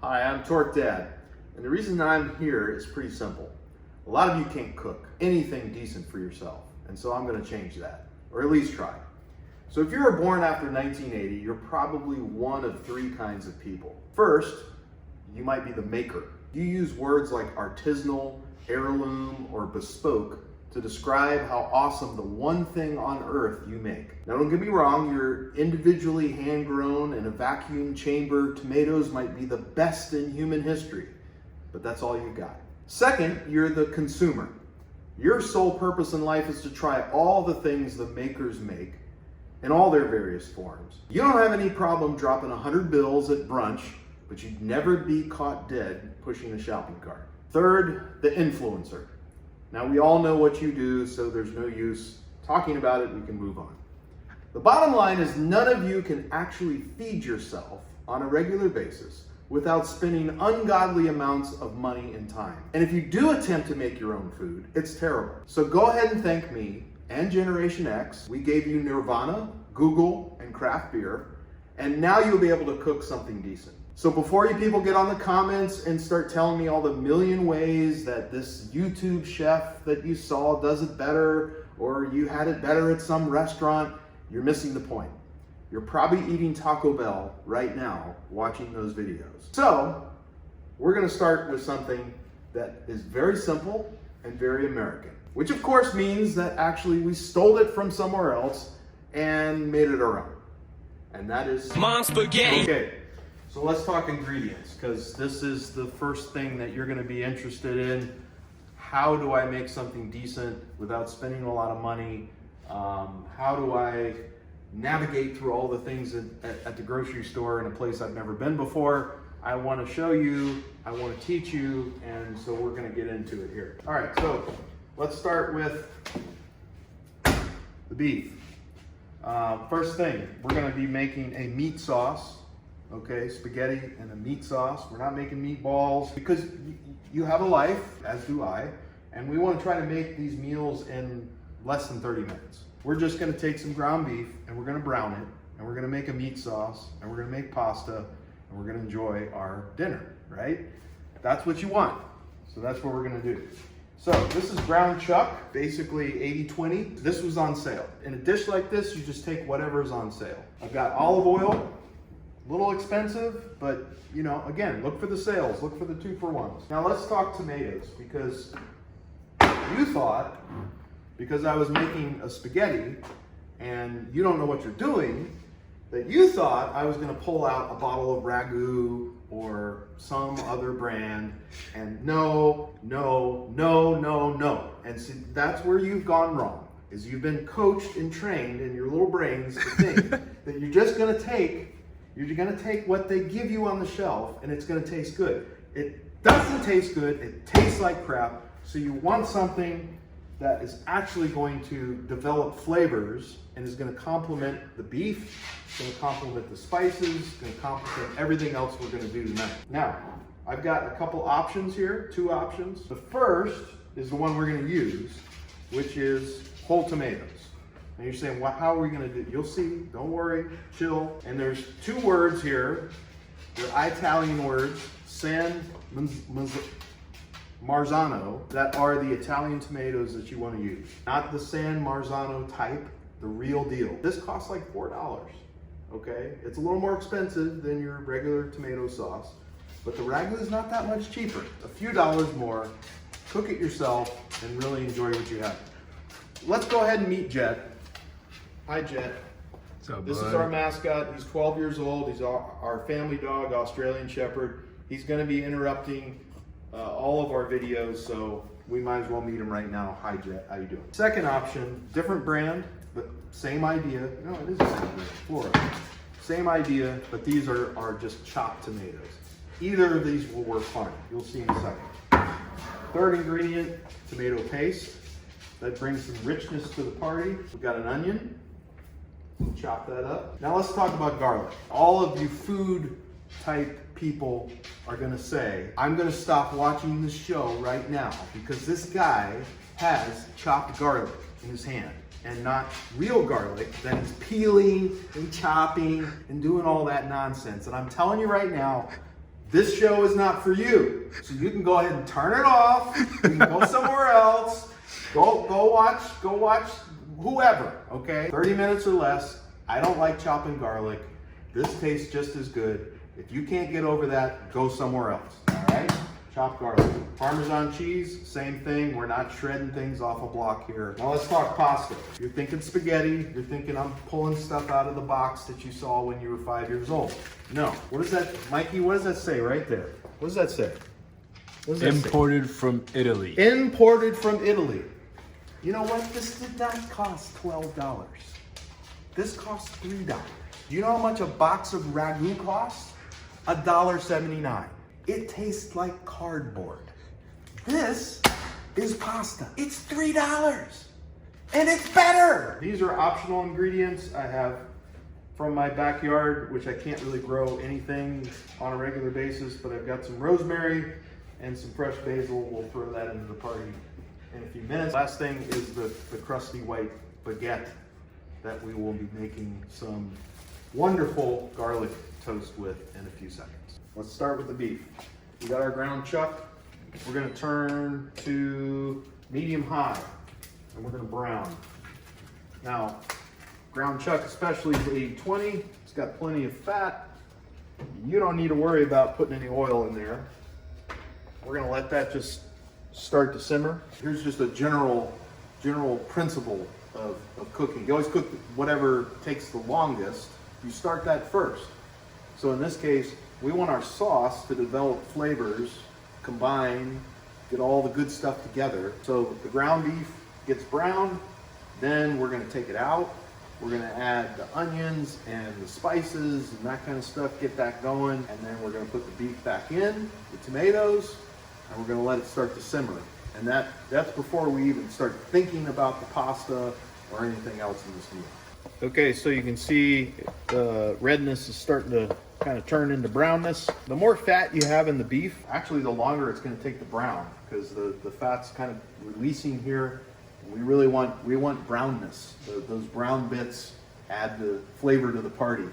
Hi, I'm Torque Dad, and the reason I'm here is pretty simple. A lot of you can't cook anything decent for yourself, and so I'm going to change that, or at least try. So if you were born after 1980, you're probably one of three kinds of people. First, you might be the maker. You use words like artisanal, heirloom, or bespoke to describe how awesome the one thing on earth you make. Now don't get me wrong, your individually hand-grown in a vacuum chamber tomatoes might be the best in human history, but that's all you got. Second, you're the consumer. Your sole purpose in life is to try all the things the makers make in all their various forms. You don't have any problem dropping 100 bills at brunch, but you'd never be caught dead pushing a shopping cart. Third, the influencer. Now we all know what you do, so there's no use talking about it, we can move on. The bottom line is none of you can actually feed yourself on a regular basis without spending ungodly amounts of money and time. And if you do attempt to make your own food, it's terrible. So go ahead and thank me and Generation X. We gave you Nirvana, Google, and craft beer, and now you'll be able to cook something decent. So before you people get on the comments and start telling me all the million ways that this YouTube chef that you saw does it better, or you had it better at some restaurant, you're missing the point. You're probably eating Taco Bell right now watching those videos. So we're gonna start with something that is very simple and very American, which of course means that actually we stole it from somewhere else and made it our own. And that is Mom spaghetti. Okay. So let's talk ingredients, because this is the first thing that you're going to be interested in. How do I make something decent without spending a lot of money? How do I navigate through all the things at the grocery store in a place I've never been before? I want to show you, I want to teach you, and so we're going to get into it here. All right, so let's start with the beef. First thing, we're going to be making a meat sauce. Okay, spaghetti and a meat sauce. We're not making meatballs because you have a life, as do I, and we want to try to make these meals in less than 30 minutes. We're just going to take some ground beef and we're going to brown it, and we're going to make a meat sauce, and we're going to make pasta, and we're going to enjoy our dinner, right? That's what you want. So that's what we're going to do. So this is ground chuck, basically 80-20. This was on sale. In a dish like this, you just take whatever's on sale. I've got olive oil. A little expensive, but you know, again, look for the sales, look for the 2-for-1s. Now let's talk tomatoes, because you thought, because I was making a spaghetti and you don't know what you're doing, that you thought I was gonna pull out a bottle of Ragu or some other brand, and no. And see, that's where you've gone wrong, is you've been coached and trained in your little brains to think that you're just gonna take what they give you on the shelf and it's gonna taste good. It doesn't taste good, it tastes like crap, so you want something that is actually going to develop flavors and is gonna complement the beef, it's gonna complement the spices, it's gonna complement everything else we're gonna do tonight. Now, I've got a couple options here, 2 options. The first is the one we're gonna use, which is whole tomatoes. And you're saying, well, how are we gonna do it? You'll see, don't worry, chill. And there's 2 words here, they're Italian words, San Marzano, that are the Italian tomatoes that you wanna use. Not the San Marzano type, the real deal. This costs like $4, okay? It's a little more expensive than your regular tomato sauce, but the Ragu is not that much cheaper. A few dollars more, cook it yourself, and really enjoy what you have. Let's go ahead and meet Jet. Hi, Jet. What's up, This bud? is our mascot. He's 12 years old. He's our family dog, Australian Shepherd. He's going to be interrupting all of our videos, so we might as well meet him right now. Hi, Jet. How you doing? Second option, different brand, but same idea. No, it is the same brand. Flora. Same idea, but these are just chopped tomatoes. Either of these will work fine. You'll see in a second. Third ingredient, tomato paste. That brings some richness to the party. We've got an onion. We'll chop that up. Now let's talk about garlic. All of you food type people are gonna say, I'm gonna stop watching this show right now because this guy has chopped garlic in his hand, and not real garlic that he's peeling and chopping and doing all that nonsense. And I'm telling you right now, This show is not for you. So you can go ahead and turn it off. You can go somewhere else. Go watch whoever, okay? 30 minutes or less. I don't like chopping garlic. This tastes just as good. If you can't get over that, go somewhere else, all right? Chopped garlic. Parmesan cheese, same thing. We're not shredding things off a block here. Now let's talk pasta. You're thinking spaghetti. You're thinking I'm pulling stuff out of the box that you saw when you were 5 years old. No. What is that, Mikey? What does that say right there? What does that say? What does that Imported say? from Italy. Imported from Italy. You know what? This did not cost $12. This costs $3. Do you know how much a box of ragu costs? $1.79. It tastes like cardboard. This is pasta. It's $3. And it's better. These are optional ingredients I have from my backyard, which I can't really grow anything on a regular basis, but I've got some rosemary and some fresh basil. We'll throw that into the party in a few minutes. Last thing is the crusty white baguette that we will be making some wonderful garlic toast with in a few seconds. Let's start with the beef. We got our ground chuck. We're gonna turn to medium high and we're gonna brown. Now, ground chuck, especially is 80-20. It's got plenty of fat. You don't need to worry about putting any oil in there. We're gonna let that just start to simmer. Here's just a general principle of cooking. You always cook whatever takes the longest. You start that first. So in this case, we want our sauce to develop flavors, combine, get all the good stuff together. So the ground beef gets browned, then we're gonna take it out. We're gonna add the onions and the spices and that kind of stuff, get that going, and then we're gonna put the beef back in, the tomatoes, and we're gonna let it start to simmer. And that's before we even start thinking about the pasta or anything else in this meal. Okay, so you can see the redness is starting to kind of turn into brownness. The more fat you have in the beef, actually the longer it's gonna take to brown, because the fat's kind of releasing here. We really want brownness. Those brown bits add the flavor to the party.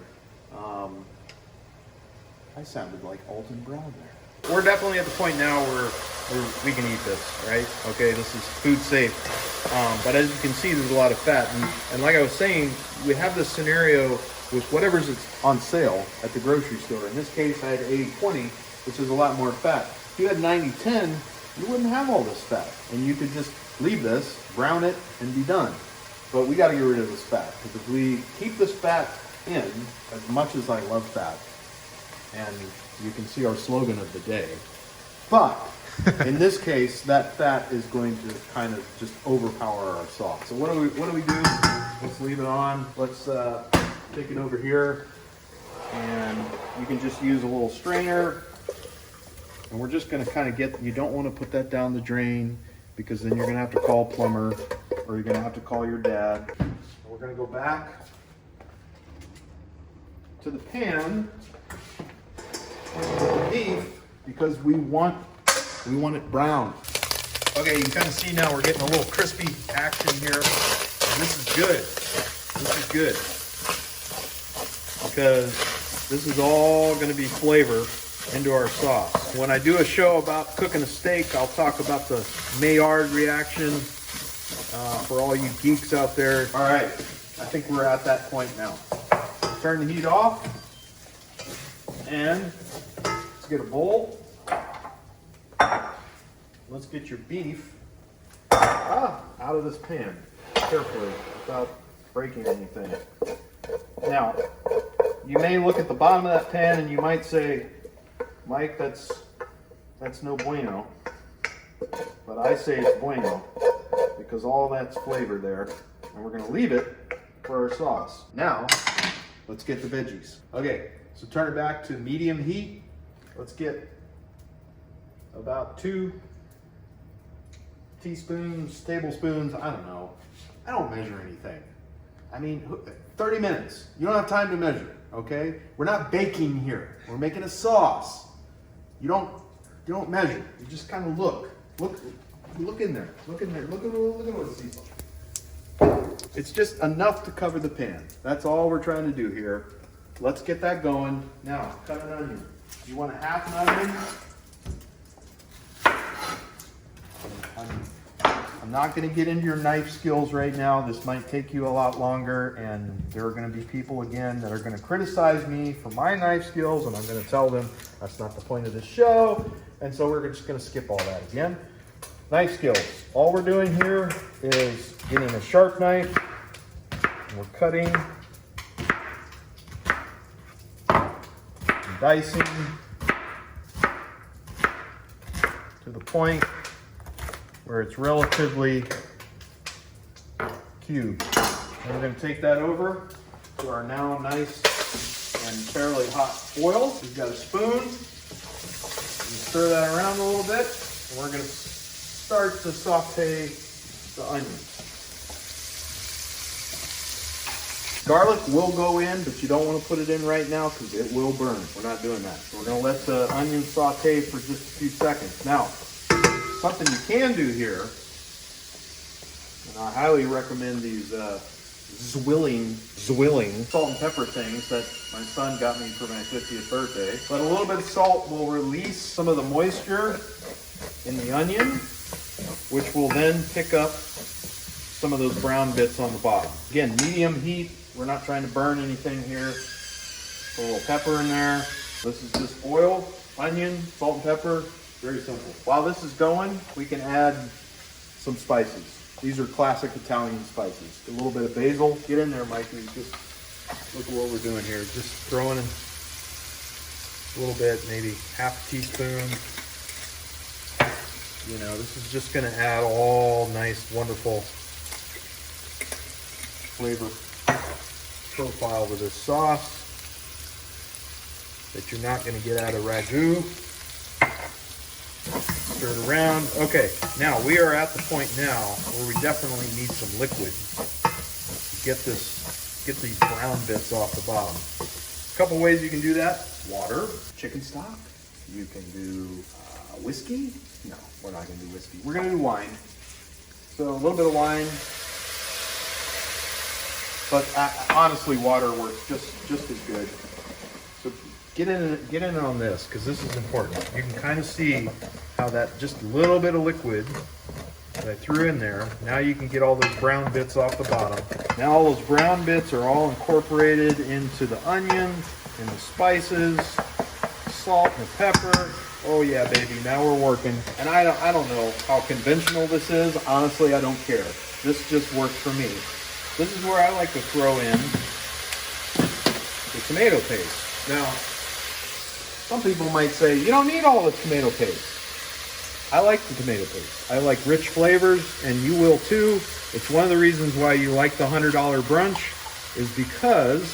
I sounded like Alton Brown there. We're definitely at the point now where we can eat this, right? Okay, this is food safe. But as you can see, there's a lot of fat. And like I was saying, we have this scenario with whatever's on sale at the grocery store. In this case, I had 80-20, which is a lot more fat. If you had 90-10, you wouldn't have all this fat. And you could just leave this, brown it, and be done. But we got to get rid of this fat, because if we keep this fat in, as much as I love fat, and you can see our slogan of the day, but in this case, that fat is going to kind of just overpower our sauce. So what do we do? Let's leave it on. Let's take it over here, and you can just use a little strainer, and we're just going to kind of get, you don't want to put that down the drain, because then you're going to have to call a plumber, or you're going to have to call your dad. We're going to go back to the pan with the beef, because we want it brown. Okay, you can kind of see now we're getting a little crispy action here. And this is good. This is good, because this is all going to be flavor into our sauce. When I do a show about cooking a steak, I'll talk about the Maillard reaction for all you geeks out there. All right, I think we're at that point now. Turn the heat off, and let's get a bowl. Let's get your beef out of this pan carefully without breaking anything. Now, you may look at the bottom of that pan and you might say, Mike, that's no bueno. But I say it's bueno, because all that's flavor there, and we're gonna leave it for our sauce. Now, let's get the veggies. Okay, so turn it back to medium heat. Let's get about 2 teaspoons, tablespoons, I don't know. I don't measure anything. I mean, 30 minutes. You don't have time to measure, okay? We're not baking here. We're making a sauce. You don't measure. You just kind of look in there. Look in there. Look at what it sees like. It's just enough to cover the pan. That's all we're trying to do here. Let's get that going. Now, cut an onion. You want a half an onion. I'm not going to get into your knife skills right now. This might take you a lot longer, and there are going to be people again that are going to criticize me for my knife skills, and I'm going to tell them that's not the point of this show. And so we're just going to skip all that again. Knife skills. All we're doing here is getting a sharp knife, and we're cutting and dicing to the point where it's relatively cubed. And we're going to take that over to our now nice and fairly hot oil. We've got a spoon. You stir that around a little bit, and we're going to start to saute the onions. Garlic will go in, but you don't want to put it in right now because it will burn. We're not doing that. So we're going to let the onions saute for just a few seconds. Now, something you can do here, and I highly recommend these zwilling salt and pepper things that my son got me for my 50th birthday. But a little bit of salt will release some of the moisture in the onion, which will then pick up some of those brown bits on the bottom. Again, medium heat. We're not trying to burn anything here. Put a little pepper in there. This is just oil, onion, salt and pepper. Very simple. While this is going, we can add some spices. These are classic Italian spices. A little bit of basil. Get in there, Mikey. Just look at what we're doing here. Just throwing in a little bit, maybe half a teaspoon. You know, this is just going to add all nice, wonderful flavor profile with this sauce that you're not going to get out of ragu. Stir it around. Okay, now we are at the point now where we definitely need some liquid to get these brown bits off the bottom. A couple ways you can do that. Water, chicken stock. You can do whiskey. No, we're not going to do whiskey. We're going to do wine. So a little bit of wine. But honestly, water works just as good. So get in on this, because this is important. You can kind of see how that just a little bit of liquid that I threw in there, now you can get all those brown bits off the bottom. Now all those brown bits are all incorporated into the onion and the spices, salt and the pepper. Oh yeah, baby, now we're working. And I don't know how conventional this is. Honestly, I don't care. This just works for me. This is where I like to throw in the tomato paste. Now, some people might say, you don't need all the tomato paste. I like the tomato paste. I like rich flavors, and you will too. It's one of the reasons why you like the $100 brunch, is because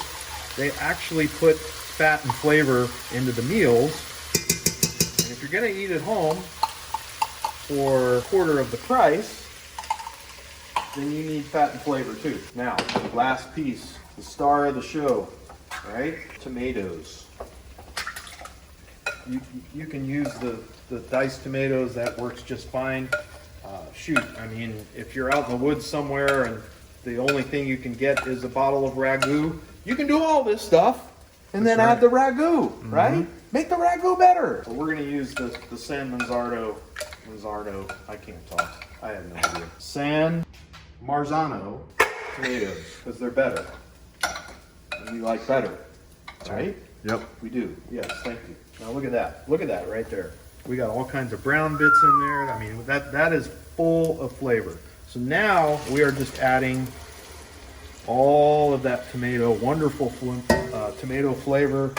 they actually put fat and flavor into the meals. And if you're gonna eat at home for a quarter of the price, then you need fat and flavor too. Now, last piece, the star of the show, right? Tomatoes. You can use the diced tomatoes, that works just fine. Shoot, I mean, if you're out in the woods somewhere and the only thing you can get is a bottle of ragu, you can do all this stuff and then add the ragu, right? Make the ragu better. So we're gonna use the San Marzano, I can't talk, I have no idea. San Marzano tomatoes, because they're better. And we like better, right? Yep. We do, yes, thank you. Now look at that. Look at that right there. We got all kinds of brown bits in there. I mean, that is full of flavor. So now we are just adding all of that tomato, wonderful tomato flavor.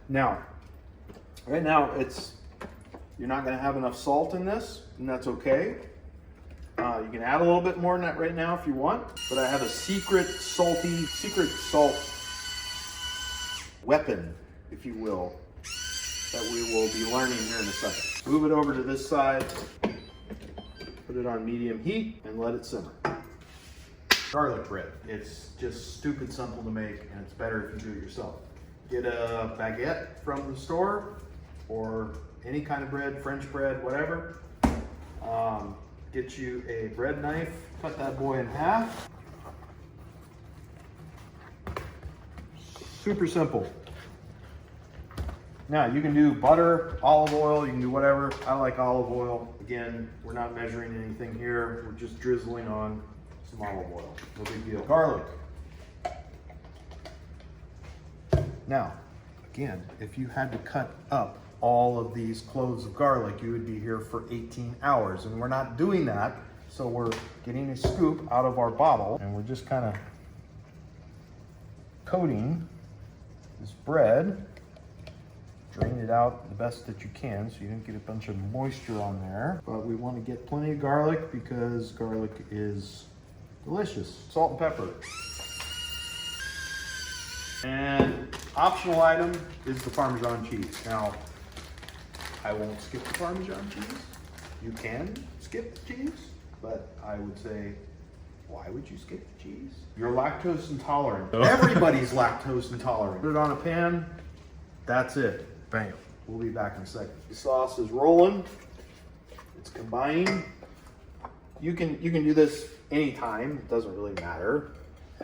Now, right now you're not going to have enough salt in this, and that's okay. You can add a little bit more than that right now if you want, but I have a secret salt weapon, if you will, that we will be learning here in a second. Move it over to this side, put it on medium heat, and let it simmer. Garlic bread. It's just stupid simple to make, and it's better if you do it yourself. Get a baguette from the store, or any kind of bread, French bread, whatever. Get you a bread knife, cut that boy in half. Super simple. Now you can do butter, olive oil, you can do whatever. I like olive oil. Again, we're not measuring anything here. We're just drizzling on some olive oil. No big deal. Garlic. Now, again, if you had to cut up all of these cloves of garlic, you would be here for 18 hours. And we're not doing that. So we're getting a scoop out of our bottle and we're just kind of coating this bread. Drain it out the best that you can so you don't get a bunch of moisture on there. But we want to get plenty of garlic because garlic is delicious. Salt and pepper. And optional item is the Parmesan cheese. Now, I won't skip the Parmesan cheese. You can skip the cheese, but I would say, why would you skip the cheese? You're lactose intolerant. Oh. Everybody's lactose intolerant. Put it on a pan, that's it. Bam. We'll be back in a second. The sauce is rolling. It's combining. You can do this anytime. It doesn't really matter.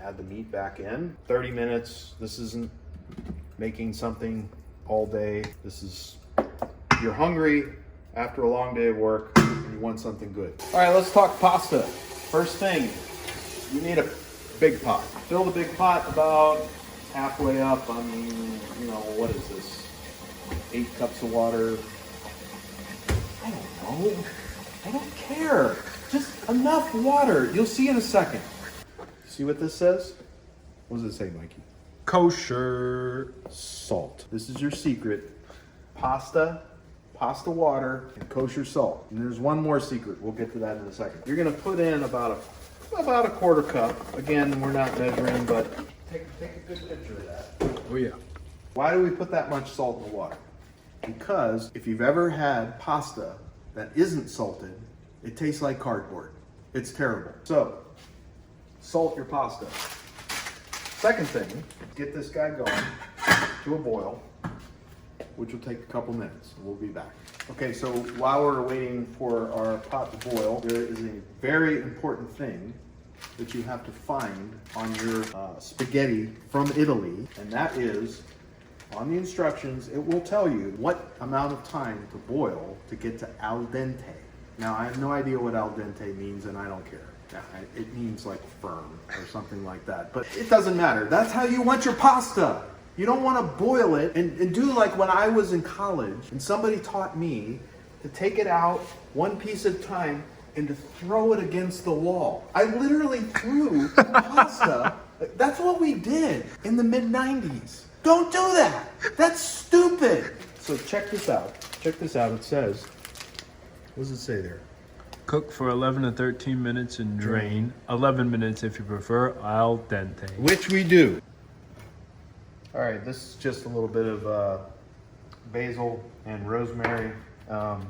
Add the meat back in. 30 minutes. This isn't making something all day. This is, you're hungry after a long day of work and you want something good. All right, let's talk pasta. First thing, you need a big pot. Fill the big pot about halfway up. I mean, you know, what is this? 8 cups of water. I don't know. I don't care. Just enough water. You'll see in a second. See what this says? What does it say, Mikey? Kosher. Salt. This is your secret. Pasta water, and kosher salt. And there's one more secret. We'll get to that in a second. You're gonna put in about a quarter cup. Again, we're not measuring, but take a good picture of that. Oh yeah. Why do we put that much salt in the water? Because if you've ever had pasta that isn't salted, it tastes like cardboard. It's terrible. So, salt your pasta. Second thing, get this guy going to a boil, which will take a couple minutes. We'll be back. Okay, so while we're waiting for our pot to boil, there is a very important thing that you have to find on your spaghetti from Italy, and that is, on the instructions, it will tell you what amount of time to boil to get to al dente. Now, I have no idea what al dente means, and I don't care. Now, it means like firm or something like that, but it doesn't matter. That's how you want your pasta. You don't want to boil it and do like when I was in college and somebody taught me to take it out one piece at a time and to throw it against the wall. I literally threw pasta. That's what we did in the mid-90s. Don't do that. That's stupid. So check this out. Check this out. It says, what does it say there? Cook for 11 to 13 minutes and drain. 11 minutes if you prefer, al dente. Which we do. All right, this is just a little bit of basil and rosemary. Kind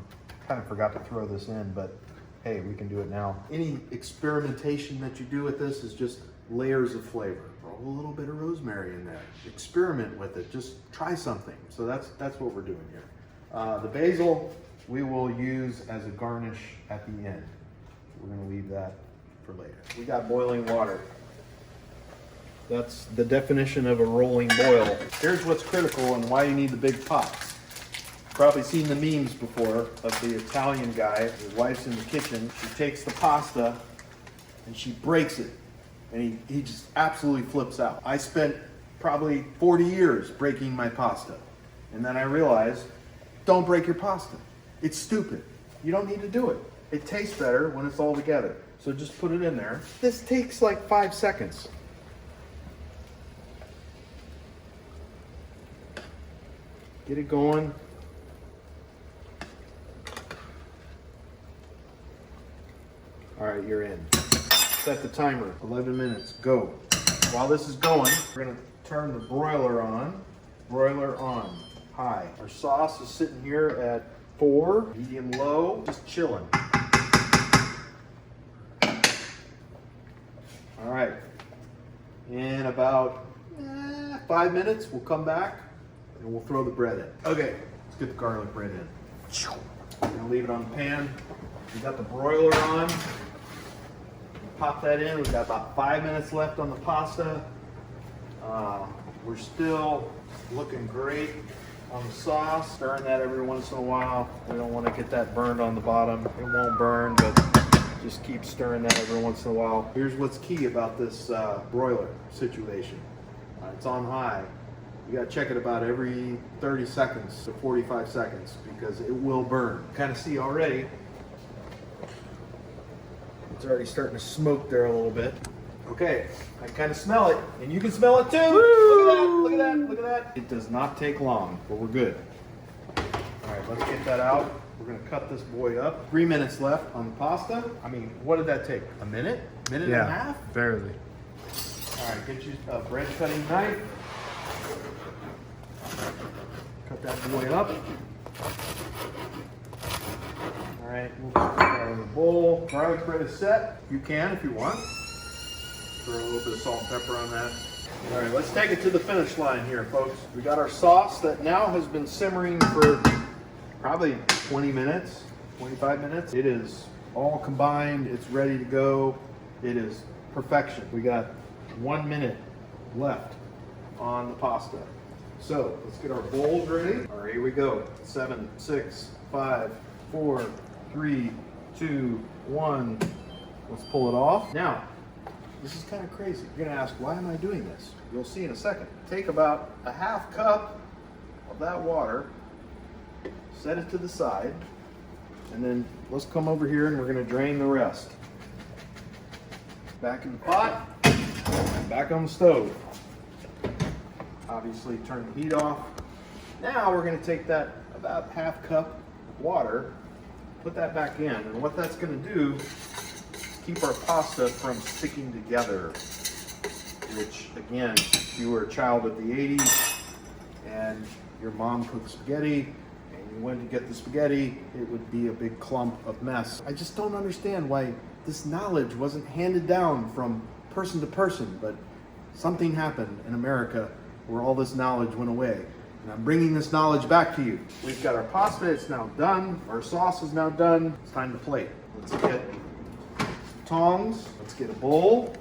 of forgot to throw this in, but hey, we can do it now. Any experimentation that you do with this is just layers of flavor. Throw a little bit of rosemary in there. Experiment with it. Just try something. So that's what we're doing here. The basil we will use as a garnish at the end. We're going to leave that for later. We got boiling water. That's the definition of a rolling boil. Here's what's critical and why you need the big pots. Probably seen the memes before of the Italian guy. His wife's in the kitchen. She takes the pasta and she breaks it. And he just absolutely flips out. I spent probably 40 years breaking my pasta. And then I realized, don't break your pasta. It's stupid. You don't need to do it. It tastes better when it's all together. So just put it in there. This takes like 5 seconds. Get it going. All right, you're in. Set the timer, 11 minutes, go. While this is going, we're gonna turn the broiler on. Broiler on, high. Our sauce is sitting here at 4, medium low, just chilling. All right, in about 5 minutes, we'll come back and we'll throw the bread in. Okay, let's get the garlic bread in. We're gonna leave it on the pan. We got the broiler on. Pop that in. We've got about 5 minutes left on the pasta. We're still looking great. on the sauce, stirring that every once in a while. We don't want to get that burned on the bottom. It won't burn, but just keep stirring that every once in a while. Here's what's key about this broiler situation. It's on high. You gotta check it about every 30 seconds to 45 seconds because it will burn. Kind of see already, it's already starting to smoke there a little bit. Okay, I kind of smell it, and you can smell it too. Woo! Look at that, look at that, look at that. It does not take long, but we're good. All right, let's get that out. We're gonna cut this boy up. 3 minutes left on the pasta. I mean, what did that take? A minute? Minute and a half? Barely. All right, get you a bread cutting knife. Cut that boy up. All right, we'll put that in the bowl. Garlic bread is set. You can if you want. Throw a little bit of salt and pepper on that. All right, let's take it to the finish line here, folks. We got our sauce that now has been simmering for probably 20 minutes, 25 minutes. It is all combined. It's ready to go. It is perfection. We got 1 minute left on the pasta. So let's get our bowls ready. All right, here we go. 7, 6, 5, 4, 3, 2, 1. Let's pull it off. Now, this is kind of crazy. You're gonna ask, why am I doing this? You'll see in a second. Take about a half cup of that water, set it to the side, and then let's come over here and we're gonna drain the rest. Back in the pot, and back on the stove. Obviously turn the heat off. Now we're gonna take that about half cup of water, put that back in, and what that's gonna do is keep our pasta from sticking together, which again, if you were a child of the 80s and your mom cooked spaghetti and you went to get the spaghetti, it would be a big clump of mess. I just don't understand why this knowledge wasn't handed down from person to person, but something happened in America where all this knowledge went away. And I'm bringing this knowledge back to you. We've got our pasta, it's now done. Our sauce is now done. It's time to plate. Let's get tongs. Let's get a bowl.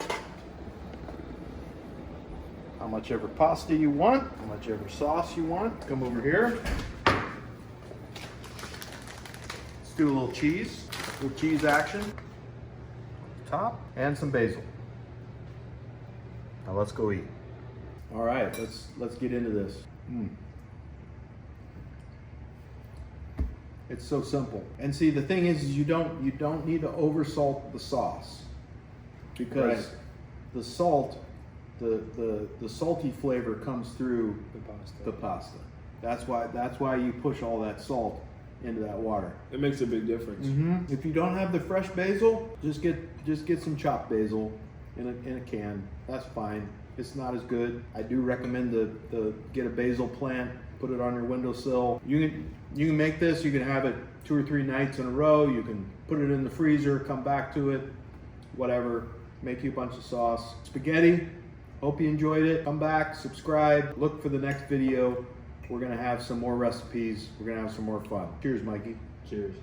How much ever pasta you want, how much ever sauce you want. Come over here. Let's do a little cheese action. Top, and some basil. Now let's go eat. All right, let's get into this. It's so simple. And see, the thing is you don't need to oversalt the sauce because the salt, the salty flavor comes through the pasta. That's why you push all that salt into that water. It makes a big difference. If you don't have the fresh basil, just get some chopped basil in a can. That's fine. It's not as good. I do recommend to get a basil plant, put it on your windowsill. You can make this. You can have it 2 or 3 nights in a row. You can put it in the freezer, come back to it, whatever. Make you a bunch of sauce. Spaghetti. Hope you enjoyed it. Come back, subscribe, look for the next video. We're gonna have some more recipes. We're gonna have some more fun. Cheers, Mikey. Cheers.